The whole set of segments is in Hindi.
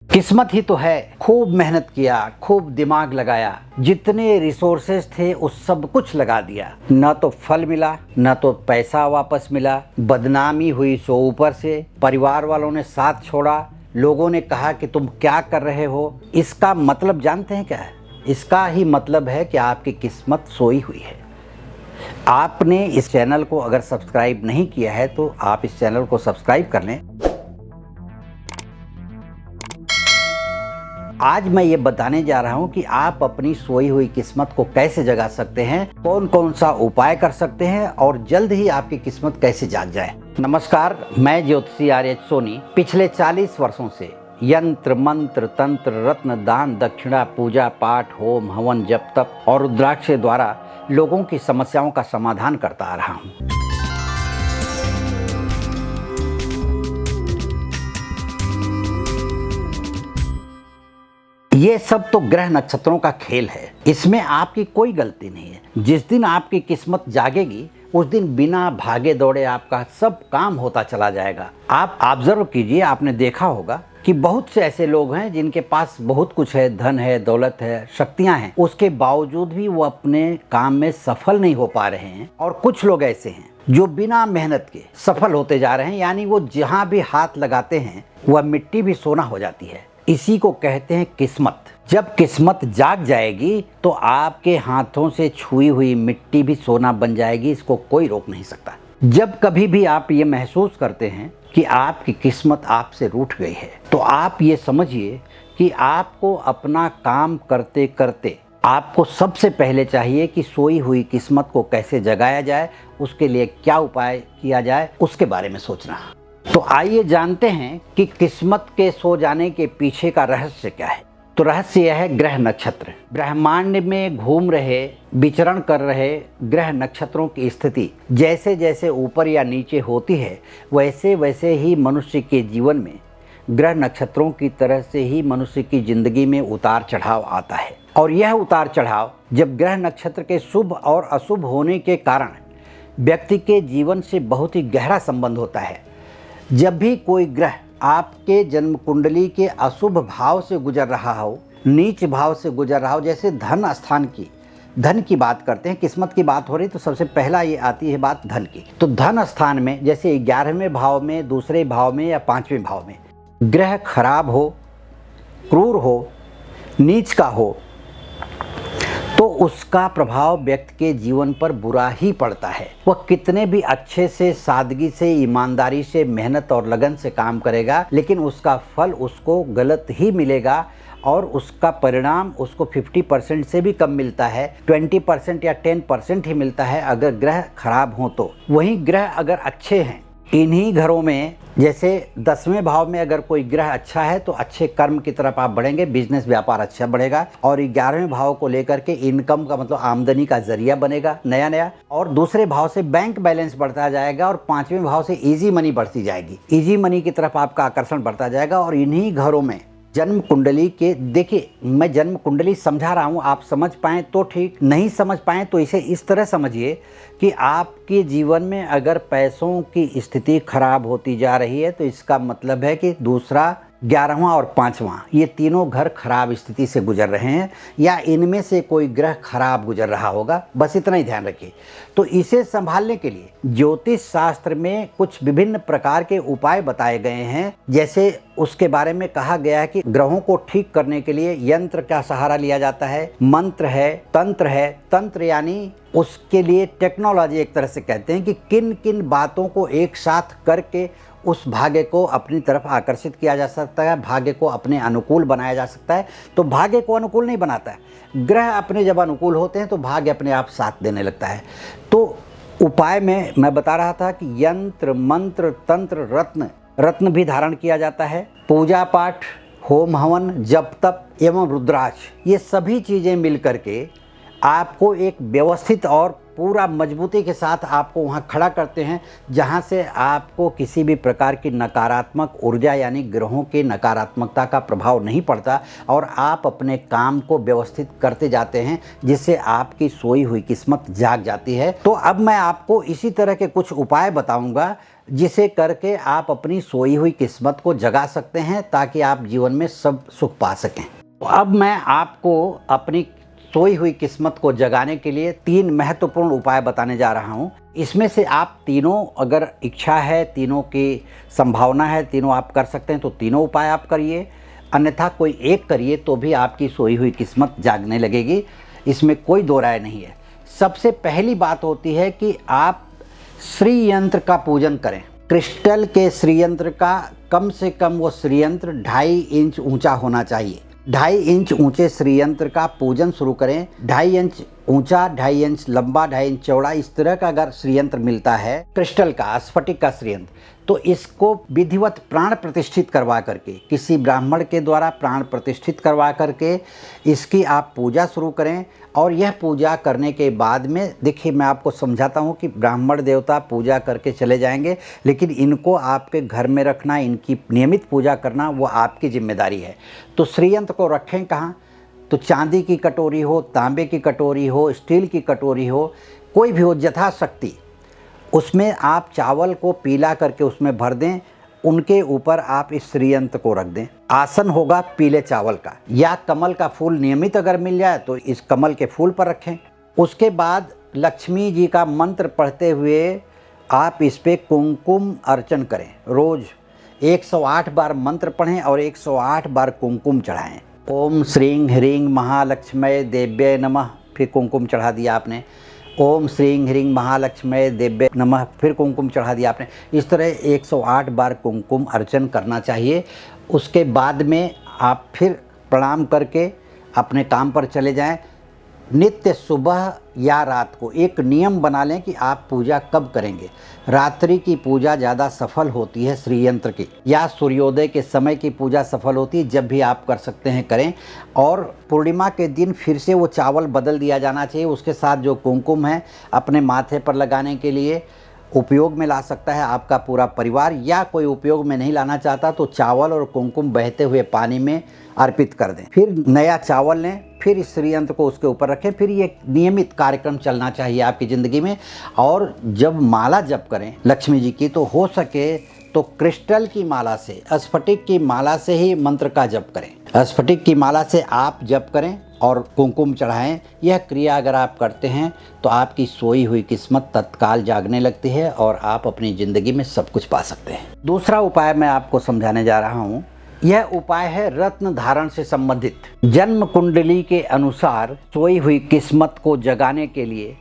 किस्मत ही तो है। खूब मेहनत किया, खूब दिमाग लगाया, जितने रिसोर्सेज थे उस सब कुछ लगा दिया, न तो फल मिला, न तो पैसा वापस मिला। बदनामी हुई सो ऊपर से, परिवार वालों ने साथ छोड़ा, लोगों ने कहा कि तुम क्या कर रहे हो। इसका मतलब जानते हैं क्या है? इसका ही मतलब है कि आपकी किस्मत सोई हुई है। आपने इस चैनल को अगर सब्सक्राइब नहीं किया है तो आप इस चैनल को सब्सक्राइब कर लें। आज मैं ये बताने जा रहा हूँ कि आप अपनी सोई हुई किस्मत को कैसे जगा सकते हैं, कौन कौन सा उपाय कर सकते हैं और जल्द ही आपकी किस्मत कैसे जाग जाए। नमस्कार, मैं ज्योतिषी आर्यच सोनी पिछले 40 वर्षों से यंत्र मंत्र तंत्र रत्न दान दक्षिणा पूजा पाठ होम हवन जप तप और रुद्राक्ष द्वारा लोगों की समस्याओं का समाधान करता आ रहा हूँ। ये सब तो ग्रह नक्षत्रों का खेल है, इसमें आपकी कोई गलती नहीं है। जिस दिन आपकी किस्मत जागेगी उस दिन बिना भागे दौड़े आपका सब काम होता चला जाएगा। आप ऑब्जर्व कीजिए, आपने देखा होगा कि बहुत से ऐसे लोग हैं जिनके पास बहुत कुछ है, धन है, दौलत है, शक्तियां हैं, उसके बावजूद भी वो अपने काम में सफल नहीं हो पा रहे हैं। और कुछ लोग ऐसे हैं जो बिना मेहनत के सफल होते जा रहे हैं, यानी वो जहां भी हाथ लगाते हैं वह मिट्टी भी सोना हो जाती है। इसी को कहते हैं किस्मत। जब किस्मत जाग जाएगी तो आपके हाथों से छुई हुई मिट्टी भी सोना बन जाएगी, इसको कोई रोक नहीं सकता। जब कभी भी आप ये महसूस करते हैं कि आपकी किस्मत आपसे रूठ गई है तो आप ये समझिए कि आपको अपना काम करते करते आपको सबसे पहले चाहिए कि सोई हुई किस्मत को कैसे जगाया जाए, उसके लिए क्या उपाय किया जाए, उसके बारे में सोचना। तो आइए जानते हैं कि किस्मत के सो जाने के पीछे का रहस्य क्या है। तो रहस्य यह है ग्रह नक्षत्र। ब्रह्मांड में घूम रहे, विचरण कर रहे ग्रह नक्षत्रों की स्थिति जैसे जैसे ऊपर या नीचे होती है वैसे वैसे ही मनुष्य के जीवन में ग्रह नक्षत्रों की तरह से ही मनुष्य की जिंदगी में उतार चढ़ाव आता है। और यह उतार चढ़ाव जब ग्रह नक्षत्र के शुभ और अशुभ होने के कारण व्यक्ति के जीवन से बहुत ही गहरा संबंध होता है। जब भी कोई ग्रह आपके जन्म कुंडली के अशुभ भाव से गुजर रहा हो, नीच भाव से गुजर रहा हो, जैसे धन स्थान की, धन की बात करते हैं, किस्मत की बात हो रही तो सबसे पहला ये आती है बात धन की। तो धन स्थान में जैसे 11वें भाव में, दूसरे भाव में या 5वें भाव में ग्रह खराब हो, क्रूर हो, नीच का हो तो उसका प्रभाव व्यक्ति के जीवन पर बुरा ही पड़ता है। वह कितने भी अच्छे से, सादगी से, ईमानदारी से, मेहनत और लगन से काम करेगा लेकिन उसका फल उसको गलत ही मिलेगा और उसका परिणाम उसको 50% से भी कम मिलता है, 20% या 10% ही मिलता है अगर ग्रह खराब हो तो। वहीं ग्रह अगर अच्छे हैं, इन्हीं घरों में जैसे 10वें भाव में अगर कोई ग्रह अच्छा है तो अच्छे कर्म की तरफ आप बढ़ेंगे, बिजनेस व्यापार अच्छा बढ़ेगा। और 11वें भाव को लेकर के इनकम का मतलब आमदनी का जरिया बनेगा नया नया। और दूसरे भाव से बैंक बैलेंस बढ़ता जाएगा और 5वें भाव से इजी मनी बढ़ती जाएगी, इजी मनी की तरफ आपका आकर्षण बढ़ता जाएगा। और इन्हीं घरों में जन्म कुंडली के, देखिए मैं जन्म कुंडली समझा रहा हूँ, आप समझ पाएँ तो ठीक, नहीं समझ पाएँ तो इसे इस तरह समझिए कि आपके जीवन में अगर पैसों की स्थिति खराब होती जा रही है तो इसका मतलब है कि दूसरा, 11वां और 5वां ये तीनों घर खराब स्थिति से गुजर रहे हैं या इनमें से कोई ग्रह खराब गुजर रहा होगा, बस इतना ही ध्यान रखिए। तो इसे संभालने के लिए ज्योतिष शास्त्र में कुछ विभिन्न प्रकार के उपाय बताए गए हैं। जैसे उसके बारे में कहा गया है कि ग्रहों को ठीक करने के लिए यंत्र का सहारा लिया जाता है, मंत्र है, तंत्र है। तंत्र यानी उसके लिए टेक्नोलॉजी एक तरह से कहते हैं कि किन किन बातों को एक साथ करके उस भाग्य को अपनी तरफ आकर्षित किया जा सकता है, भाग्य को अपने अनुकूल बनाया जा सकता है। तो भाग्य को अनुकूल नहीं बनाता है, ग्रह अपने जब अनुकूल होते हैं तो भाग्य अपने आप साथ देने लगता है। तो उपाय में मैं बता रहा था कि यंत्र मंत्र तंत्र रत्न भी धारण किया जाता है, पूजा पाठ, होम हवन जप तप एवं रुद्राक्ष, ये सभी चीज़ें मिल करके आपको एक व्यवस्थित और पूरा मजबूती के साथ आपको वहाँ खड़ा करते हैं जहाँ से आपको किसी भी प्रकार की नकारात्मक ऊर्जा यानी ग्रहों की नकारात्मकता का प्रभाव नहीं पड़ता और आप अपने काम को व्यवस्थित करते जाते हैं जिससे आपकी सोई हुई किस्मत जाग जाती है। तो अब मैं आपको इसी तरह के कुछ उपाय बताऊंगा जिसे करके आप अपनी सोई हुई किस्मत को जगा सकते हैं ताकि आप जीवन में सब सुख पा सकें। अब मैं आपको अपनी सोई हुई किस्मत को जगाने के लिए 3 महत्वपूर्ण उपाय बताने जा रहा हूं। इसमें से आप तीनों, अगर इच्छा है, तीनों की संभावना है, तीनों आप कर सकते हैं तो तीनों उपाय आप करिए, अन्यथा कोई एक करिए तो भी आपकी सोई हुई किस्मत जागने लगेगी, इसमें कोई दो राय नहीं है। सबसे पहली बात होती है कि आप श्री यंत्र का पूजन करें। क्रिस्टल के श्री यंत्र का कम से कम वो श्री यंत्र 2.5 इंच ऊंचा होना चाहिए। 2.5 इंच ऊंचे श्री यंत्र का पूजन शुरू करें। 2.5 इंच ऊंचा, 2.5 इंच लंबा, 2.5 इंच चौड़ा, इस तरह का अगर श्री यंत्र मिलता है क्रिस्टल का, स्फटिक का श्री यंत्र, तो इसको विधिवत प्राण प्रतिष्ठित करवा करके, किसी ब्राह्मण के द्वारा प्राण प्रतिष्ठित करवा करके इसकी आप पूजा शुरू करें। और यह पूजा करने के बाद में देखिए, मैं आपको समझाता हूँ कि ब्राह्मण देवता पूजा करके चले जाएंगे, लेकिन इनको आपके घर में रखना, इनकी नियमित पूजा करना वो आपकी जिम्मेदारी है। तो श्री यंत्र को रखें कहाँ? तो चांदी की कटोरी हो, तांबे की कटोरी हो, स्टील की कटोरी हो, कोई भी हो, यथाशक्ति उसमें आप चावल को पीला करके उसमें भर दें, उनके ऊपर आप इस श्री यंत्र को रख दें। आसन होगा पीले चावल का, या कमल का फूल नियमित अगर मिल जाए तो इस कमल के फूल पर रखें। उसके बाद लक्ष्मी जी का मंत्र पढ़ते हुए आप इस पे कुमकुम अर्चन करें। रोज 108 बार मंत्र पढ़ें और 108 बार कुमकुम चढ़ाएं। ओम श्रीं ह्रीं महालक्ष्मी देव्ये नमः, फिर कुमकुम चढ़ा दिया आपने। ओम श्रीं ह्रीं महालक्ष्मी देव्ये नमः, फिर कुमकुम चढ़ा दिया आपने। इस तरह 108 बार कुमकुम अर्चन करना चाहिए। उसके बाद में आप फिर प्रणाम करके अपने काम पर चले जाएं। नित्य सुबह या रात को एक नियम बना लें कि आप पूजा कब करेंगे। रात्रि की पूजा ज़्यादा सफल होती है श्री यंत्र की, या सूर्योदय के समय की पूजा सफल होती है। जब भी आप कर सकते हैं करें। और पूर्णिमा के दिन फिर से वो चावल बदल दिया जाना चाहिए। उसके साथ जो कुमकुम है अपने माथे पर लगाने के लिए उपयोग में ला सकता है आपका पूरा परिवार, या कोई उपयोग में नहीं लाना चाहता तो चावल और कुमकुम बहते हुए पानी में अर्पित कर दें। फिर नया चावल लें, फिर इस श्री यंत्र को उसके ऊपर रखें। फिर ये नियमित कार्यक्रम चलना चाहिए आपकी ज़िंदगी में। और जब माला जप करें लक्ष्मी जी की, तो हो सके तो क्रिस्टल की माला से, स्फटिक की माला से ही मंत्र का जप करें। स्फटिक की माला से आप जप करें और कुमकुम चढ़ाएं। यह क्रिया अगर आप करते हैं तो आपकी सोई हुई किस्मत तत्काल जागने लगती है और आप अपनी ज़िंदगी में सब कुछ पा सकते हैं। दूसरा उपाय मैं आपको समझाने जा रहा हूँ। यह उपाय है रत्न धारण से संबंधित। जन्म कुंडली के अनुसार सोई हुई किस्मत को जगाने के लिए,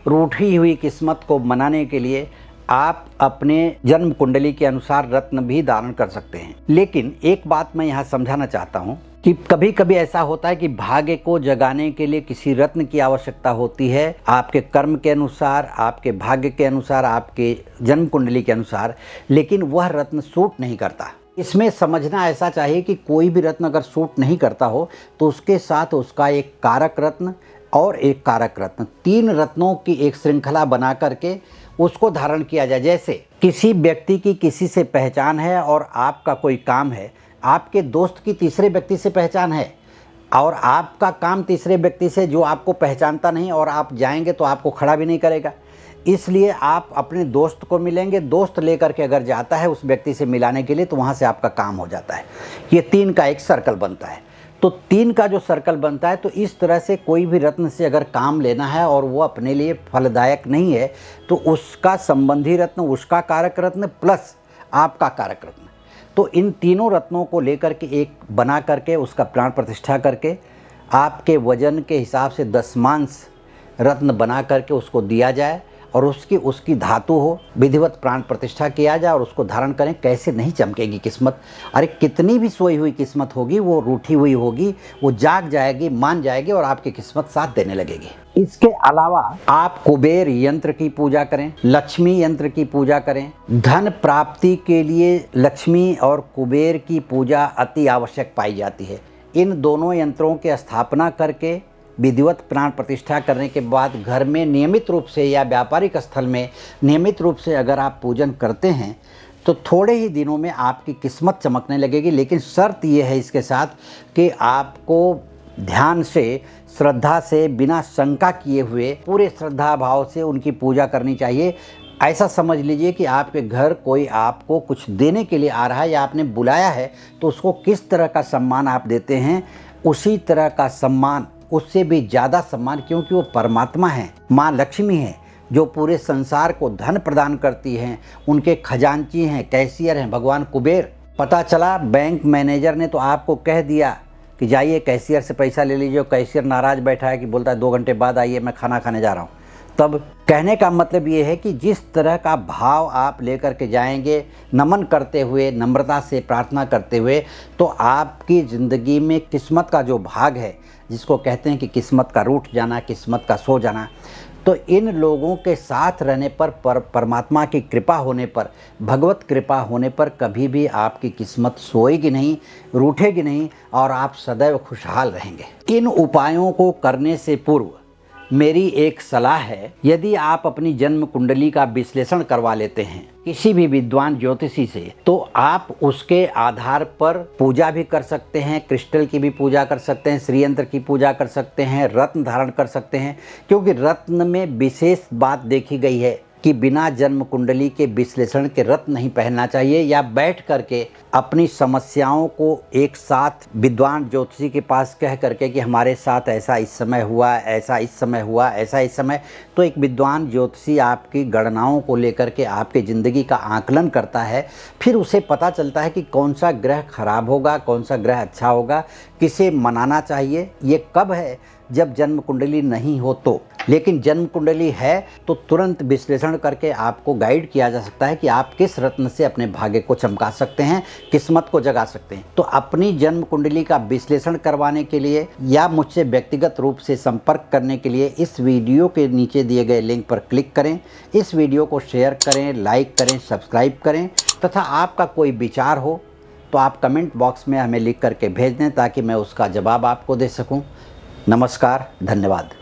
रूठी हुई किस्मत को मनाने के लिए आप अपने जन्म कुंडली के अनुसार रत्न भी धारण कर सकते हैं। लेकिन एक बात मैं यहाँ समझाना चाहता हूँ कि कभी कभी ऐसा होता है कि भाग्य को जगाने के लिए किसी रत्न की आवश्यकता होती है, आपके कर्म के अनुसार, आपके भाग्य के अनुसार, आपके जन्म कुंडली के अनुसार, लेकिन वह रत्न सूट नहीं करता। इसमें समझना ऐसा चाहिए कि कोई भी रत्न अगर सूट नहीं करता हो तो उसके साथ उसका एक कारक रत्न और एक कारक रत्न, 3 रत्नों की एक श्रृंखला बना करके उसको धारण किया जाए। जैसे किसी व्यक्ति की किसी से पहचान है और आपका कोई काम है, आपके दोस्त की तीसरे व्यक्ति से पहचान है और आपका काम तीसरे व्यक्ति से जो आपको पहचानता नहीं, और आप जाएंगे तो आपको खड़ा भी नहीं करेगा। इसलिए आप अपने दोस्त को मिलेंगे, दोस्त लेकर के अगर जाता है उस व्यक्ति से मिलाने के लिए, तो वहाँ से आपका काम हो जाता है। ये 3 का एक सर्कल बनता है। तो 3 का जो सर्कल बनता है, तो इस तरह से कोई भी रत्न से अगर काम लेना है और वो अपने लिए फलदायक नहीं है, तो उसका संबंधी रत्न, उसका कारक रत्न प्लस आपका कारक रत्न, तो इन तीनों रत्नों को लेकर के एक बना करके उसका प्राण प्रतिष्ठा करके आपके वजन के हिसाब से 10 रत्न बना करके उसको दिया जाए और उसकी धातु हो, विधिवत प्राण प्रतिष्ठा किया जाए और उसको धारण करें। कैसे नहीं चमकेगी किस्मत। अरे कितनी भी सोई हुई किस्मत होगी, वो रूठी हुई होगी, वो जाग जाएगी, मान जाएगी और आपकी किस्मत साथ देने लगेगी। इसके अलावा आप कुबेर यंत्र की पूजा करें, लक्ष्मी यंत्र की पूजा करें। धन प्राप्ति के लिए लक्ष्मी और कुबेर की पूजा अति आवश्यक पाई जाती है। इन दोनों यंत्रों की स्थापना करके विधिवत प्राण प्रतिष्ठा करने के बाद घर में नियमित रूप से या व्यापारिक स्थल में नियमित रूप से अगर आप पूजन करते हैं तो थोड़े ही दिनों में आपकी किस्मत चमकने लगेगी। लेकिन शर्त ये है इसके साथ कि आपको ध्यान से, श्रद्धा से, बिना शंका किए हुए पूरे श्रद्धा भाव से उनकी पूजा करनी चाहिए। ऐसा समझ लीजिए कि आपके घर कोई आपको कुछ देने के लिए आ रहा है या आपने बुलाया है, तो उसको किस तरह का सम्मान आप देते हैं, उसी तरह का सम्मान, उससे भी ज़्यादा सम्मान, क्योंकि वो परमात्मा हैं, माँ लक्ष्मी हैं, जो पूरे संसार को धन प्रदान करती हैं, उनके खजांची हैं, कैशियर हैं भगवान कुबेर। पता चला बैंक मैनेजर ने तो आपको कह दिया कि जाइए कैशियर से पैसा ले लीजिए, कैशियर नाराज़ बैठा है कि बोलता है 2 घंटे बाद आइए, मैं खाना खाने जा रहा हूँ। तब कहने का मतलब ये है कि जिस तरह का भाव आप लेकर के जाएंगे, नमन करते हुए, नम्रता से प्रार्थना करते हुए, तो आपकी ज़िंदगी में किस्मत का जो भाग है, जिसको कहते हैं कि किस्मत का रूठ जाना, किस्मत का सो जाना, तो इन लोगों के साथ रहने पर, परमात्मा की कृपा होने पर, भगवत कृपा होने पर कभी भी आपकी किस्मत सोएगी नहीं, रूठेगी नहीं और आप सदैव खुशहाल रहेंगे। इन उपायों को करने से पूर्व मेरी एक सलाह है, यदि आप अपनी जन्म कुंडली का विश्लेषण करवा लेते हैं किसी भी विद्वान ज्योतिषी से, तो आप उसके आधार पर पूजा भी कर सकते हैं, क्रिस्टल की भी पूजा कर सकते हैं, श्रीयंत्र की पूजा कर सकते हैं, रत्न धारण कर सकते हैं। क्योंकि रत्न में विशेष बात देखी गई है कि बिना जन्म कुंडली के विश्लेषण के रत्न नहीं पहनना चाहिए, या बैठ करके अपनी समस्याओं को एक साथ विद्वान ज्योतिषी के पास कह करके कि हमारे साथ ऐसा इस समय हुआ, ऐसा इस समय हुआ, ऐसा इस समय, तो एक विद्वान ज्योतिषी आपकी गणनाओं को लेकर के आपकी ज़िंदगी का आकलन करता है। फिर उसे पता चलता है कि कौन सा ग्रह खराब होगा, कौन सा ग्रह अच्छा होगा, किसे मनाना चाहिए। ये कब है? जब जन्म कुंडली नहीं हो तो। लेकिन जन्म कुंडली है तो तुरंत विश्लेषण करके आपको गाइड किया जा सकता है कि आप किस रत्न से अपने भाग्य को चमका सकते हैं, किस्मत को जगा सकते हैं। तो अपनी जन्म कुंडली का विश्लेषण करवाने के लिए या मुझसे व्यक्तिगत रूप से संपर्क करने के लिए इस वीडियो के नीचे दिए गए लिंक पर क्लिक करें। इस वीडियो को शेयर करें, लाइक करें, सब्सक्राइब करें, तथा आपका कोई विचार हो तो आप कमेंट बॉक्स में हमें लिख करके भेज दें, ताकि मैं उसका जवाब आपको दे सकूं। नमस्कार, धन्यवाद।